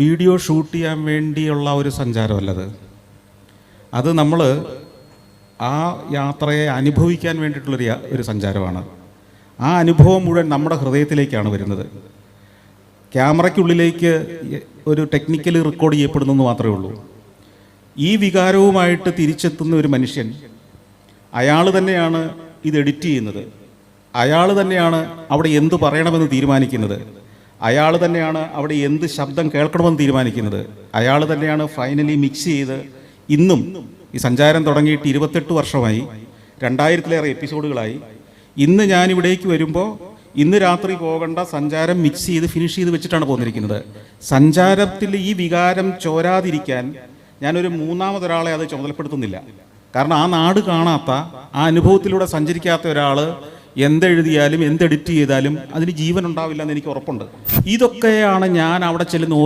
Video shoot ചെയ്യാൻ വേണ്ടിയുള്ള ഒരു സഞ്ചാരമല്ലത്. അത് നമ്മൾ ആ യാത്രയെ അനുഭവിക്കാൻ വേണ്ടിയിട്ടുള്ളൊരു സഞ്ചാരമാണ്. ആ അനുഭവം മുഴുവൻ നമ്മുടെ ഹൃദയത്തിലേക്കാണ് വരുന്നത്. ക്യാമറയ്ക്കുള്ളിലേക്ക് ഒരു ടെക്നിക്കലി റെക്കോർഡ് ചെയ്യപ്പെടുന്നെന്ന് മാത്രമേ ഉള്ളൂ. ഈ വികാരവുമായിട്ട് തിരിച്ചെത്തുന്ന ഒരു മനുഷ്യൻ, അയാൾ തന്നെയാണ് ഇത് എഡിറ്റ് ചെയ്യുന്നത്, അയാൾ തന്നെയാണ് അവിടെ എന്ത് പറയണമെന്ന് തീരുമാനിക്കുന്നത്, അയാൾ തന്നെയാണ് അവിടെ എന്ത് ശബ്ദം കേൾക്കണമെന്ന് തീരുമാനിക്കുന്നത്, അയാൾ തന്നെയാണ് ഫൈനലി മിക്സ് ചെയ്ത്. ഇന്നും ഈ സഞ്ചാരം തുടങ്ങിയിട്ട് 28 വർഷമായി, 2000-ലേറെ എപ്പിസോഡുകളായി. ഇന്ന് ഞാനിവിടേക്ക് വരുമ്പോൾ ഇന്ന് രാത്രി പോകേണ്ട സഞ്ചാരം മിക്സ് ചെയ്ത് ഫിനിഷ് ചെയ്ത് വെച്ചിട്ടാണ് പോന്നിരിക്കുന്നത്. സഞ്ചാരത്തിൽ ഈ വികാരം ചോരാതിരിക്കാൻ ഞാനൊരു മൂന്നാമതൊരാളെ അത് ചുമതലപ്പെടുത്തുന്നില്ല. കാരണം ആ നാട് കാണാത്ത, ആ അനുഭവത്തിലൂടെ സഞ്ചരിക്കാത്ത ഒരാൾ എന്തെഴുതിയാലും എന്ത് എഡിറ്റ് ചെയ്താലും അതിന് ജീവൻ ഉണ്ടാവില്ല എന്ന് എനിക്ക് ഉറപ്പുണ്ട്. ഇതൊക്കെയാണ് ഞാൻ അവിടെ ചെല്ലുന്ന